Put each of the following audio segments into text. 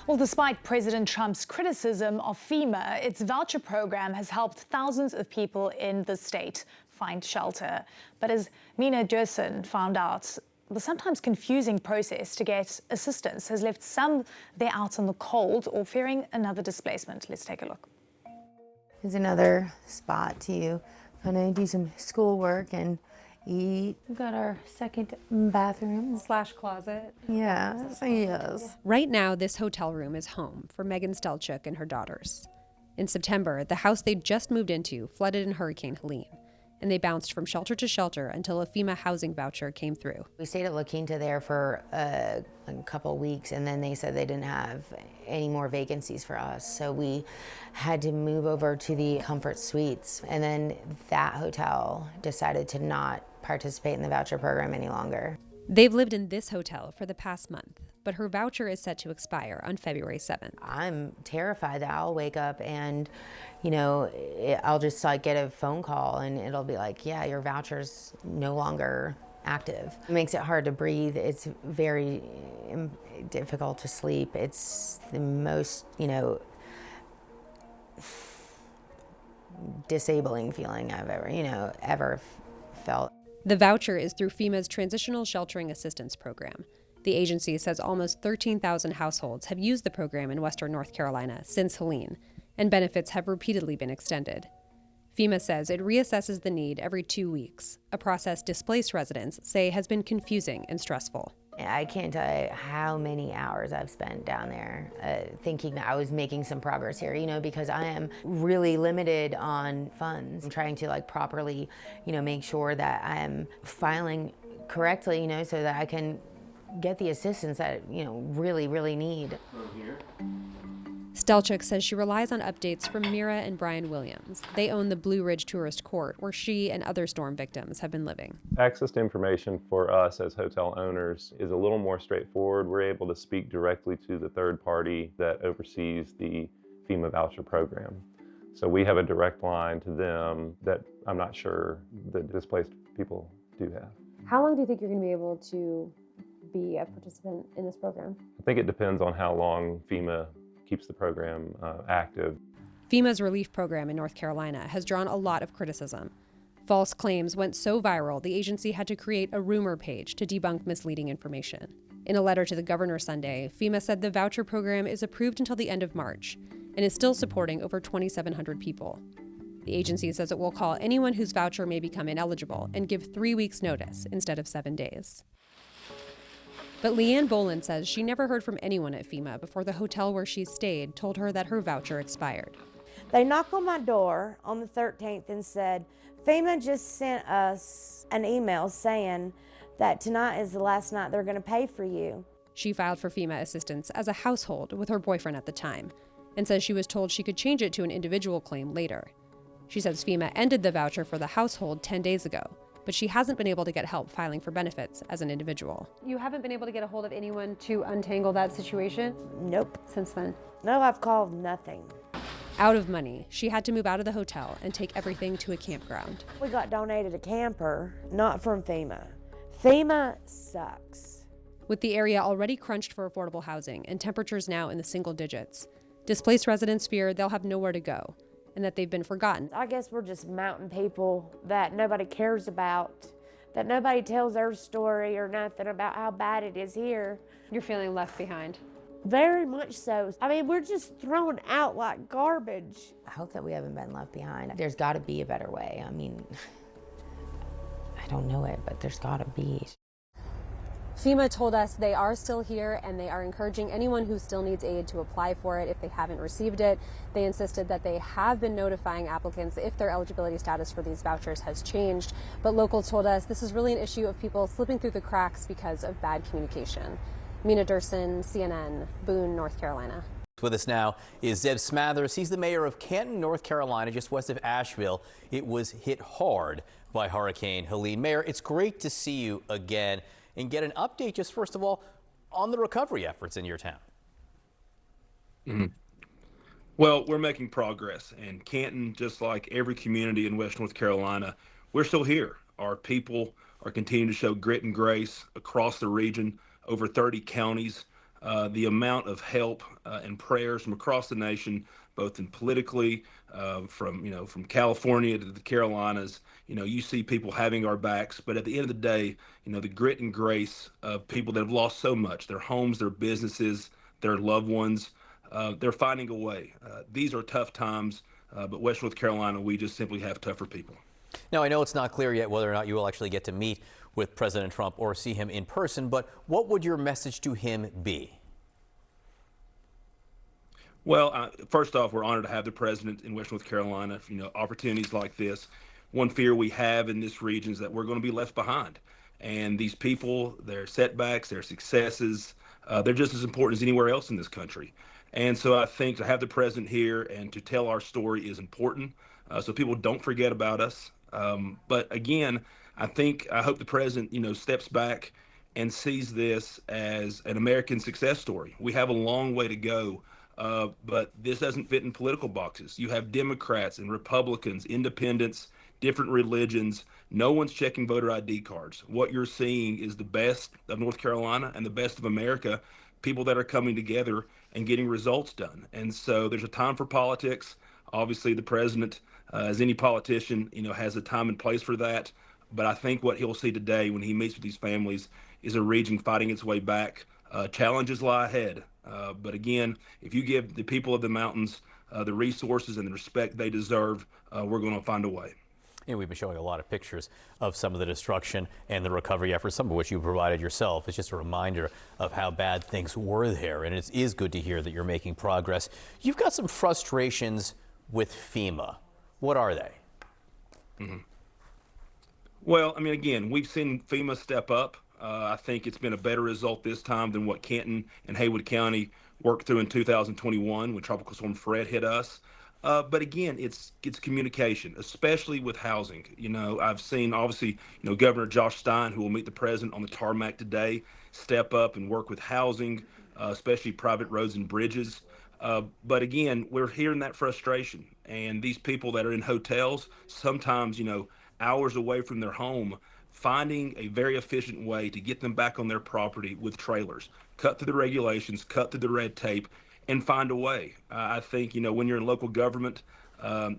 Well, despite President Trump's criticism of FEMA, its voucher program has helped thousands of people in the state find shelter. But as Mina Dursun found out, the sometimes confusing process to get assistance has left some there out in the cold or fearing another displacement. Let's take a look. Here's another spot to kind of do some schoolwork and eat. We've got our second bathroom / closet. Yes. Right now, this hotel room is home for Megan Stelchuk and her daughters. In September, the house they'd just moved into flooded in Hurricane Helene, and they bounced from shelter to shelter until a FEMA housing voucher came through. We stayed at La Quinta there for a couple weeks, and then they said they didn't have any more vacancies for us. So we had to move over to the Comfort Suites. And then that hotel decided to not participate in the voucher program any longer. They've lived in this hotel for the past month, but her voucher is set to expire on February 7th. I'm terrified that I'll wake up and, I'll just get a phone call and it'll be like, yeah, your voucher's no longer active. It makes it hard to breathe. It's very difficult to sleep. It's the most, disabling feeling I've ever felt. The voucher is through FEMA's Transitional Sheltering Assistance Program. The agency says almost 13,000 households have used the program in western North Carolina since Helene, and benefits have repeatedly been extended. FEMA says it reassesses the need every 2 weeks, a process displaced residents say has been confusing and stressful. I can't tell you how many hours I've spent down there thinking that I was making some progress here, because I am really limited on funds. I'm trying to properly, make sure that I am filing correctly, so that I can get the assistance that, really, really need. Stelchuk says she relies on updates from Mira and Brian Williams. They own the Blue Ridge Tourist Court, where she and other storm victims have been living. Access to information for us as hotel owners is a little more straightforward. We're able to speak directly to the third party that oversees the FEMA voucher program. So we have a direct line to them that I'm not sure the displaced people do have. How long do you think you're going to be able to be a participant in this program? I think it depends on how long FEMA keeps the program active. FEMA's relief program in North Carolina has drawn a lot of criticism. False claims went so viral, the agency had to create a rumor page to debunk misleading information. In a letter to the governor Sunday, FEMA said the voucher program is approved until the end of March and is still supporting over 2,700 people. The agency says it will call anyone whose voucher may become ineligible and give 3 weeks' notice instead of 7 days. But Leanne Boland says she never heard from anyone at FEMA before the hotel where she stayed told her that her voucher expired. They knocked on my door on the 13th and said, FEMA just sent us an email saying that tonight is the last night they're going to pay for you. She filed for FEMA assistance as a household with her boyfriend at the time and says she was told she could change it to an individual claim later. She says FEMA ended the voucher for the household 10 days ago, but she hasn't been able to get help filing for benefits as an individual. You haven't been able to get a hold of anyone to untangle that situation? Nope. Since then? No, I've called nothing. Out of money, she had to move out of the hotel and take everything to a campground. We got donated a camper, not from FEMA. FEMA sucks. With the area already crunched for affordable housing and temperatures now in the single digits, displaced residents fear they'll have nowhere to go and that they've been forgotten. I guess we're just mountain people that nobody cares about, that nobody tells their story or nothing about how bad it is here. You're feeling left behind. Very much so. I mean, we're just thrown out like garbage. I hope that we haven't been left behind. There's got to be a better way. I mean, I don't know it, but there's got to be. FEMA told us they are still here and they are encouraging anyone who still needs aid to apply for it if they haven't received it. They insisted that they have been notifying applicants if their eligibility status for these vouchers has changed. But locals told us this is really an issue of people slipping through the cracks because of bad communication. Mina Dursun, CNN, Boone, North Carolina. With us now is Zeb Smathers. He's the mayor of Canton, North Carolina, just west of Asheville. It was hit hard by Hurricane Helene. Mayor, it's great to see you again and get an update, just first of all, on the recovery efforts in your town. Well, we're making progress, and Canton, just like every community in West North Carolina, we're still here. Our people are continuing to show grit and grace across the region, over 30 counties the amount of help and prayers from across the nation, both in politically, from California to the Carolinas. You see people having our backs, but at the end of the day, the grit and grace of people that have lost so much, their homes, their businesses, their loved ones, they're finding a way. These are tough times, but West North Carolina, we just simply have tougher people. Now, I know it's not clear yet whether or not you will actually get to meet with President Trump or see him in person, but what would your message to him be? Well, first off, we're honored to have the president in West North Carolina. Opportunities like this. One fear we have in this region is that we're going to be left behind. And these people, their setbacks, their successes, they're just as important as anywhere else in this country. And so I think to have the president here and to tell our story is important, so people don't forget about us. But again, I hope the president, steps back and sees this as an American success story. We have a long way to go. But this doesn't fit in political boxes. You have Democrats and Republicans, independents, different religions. No one's checking voter ID cards. What you're seeing is the best of North Carolina and the best of America, people that are coming together and getting results done. And so there's a time for politics. Obviously, the president, as any politician, has a time and place for that. But I think what he'll see today when he meets with these families is a region fighting its way back. Challenges lie ahead. But again, if you give the people of the mountains the resources and the respect they deserve, we're going to find a way. We've been showing a lot of pictures of some of the destruction and the recovery efforts, some of which you provided yourself. It's just a reminder of how bad things were there, and it is good to hear that you're making progress. You've got some frustrations with FEMA. What are they? Mm-hmm. Well, again, we've seen FEMA step up. I think it's been a better result this time than what Canton and Haywood County worked through in 2021 when Tropical Storm Fred hit us. But again, it's communication, especially with housing. I've seen, obviously, Governor Josh Stein, who will meet the president on the tarmac today, step up and work with housing, especially private roads and bridges. But again, we're hearing that frustration. And these people that are in hotels, sometimes, hours away from their home, finding a very efficient way to get them back on their property with trailers, cut through the regulations, cut through the red tape, and find a way. I think, when you're in local government,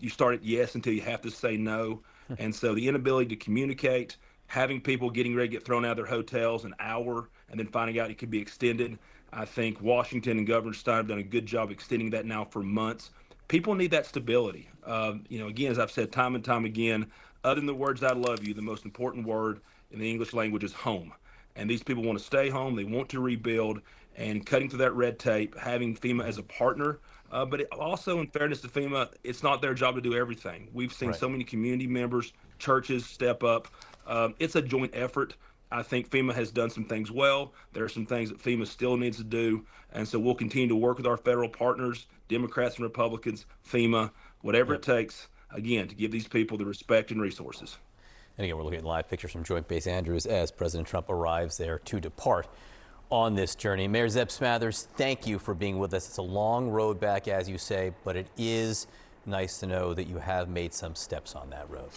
you start at yes until you have to say no. And so the inability to communicate, having people getting ready to get thrown out of their hotels an hour and then finding out it could be extended. I think Washington and Governor Stein have done a good job extending that now for months. People need that stability. Again, as I've said time and time again, other than the words "I love you," the most important word in the English language is home. And these people want to stay home. They want to rebuild. And cutting through that red tape, having FEMA as a partner. But also, in fairness to FEMA, it's not their job to do everything. We've seen so many community members, churches step up. It's a joint effort. I think FEMA has done some things well. There are some things that FEMA still needs to do. And so we'll continue to work with our federal partners, Democrats and Republicans, FEMA, whatever it takes, again, to give these people the respect and resources. And again, we're looking at live pictures from Joint Base Andrews as President Trump arrives there to depart on this journey. Mayor Zeb Smathers, thank you for being with us. It's a long road back, as you say, but it is nice to know that you have made some steps on that road.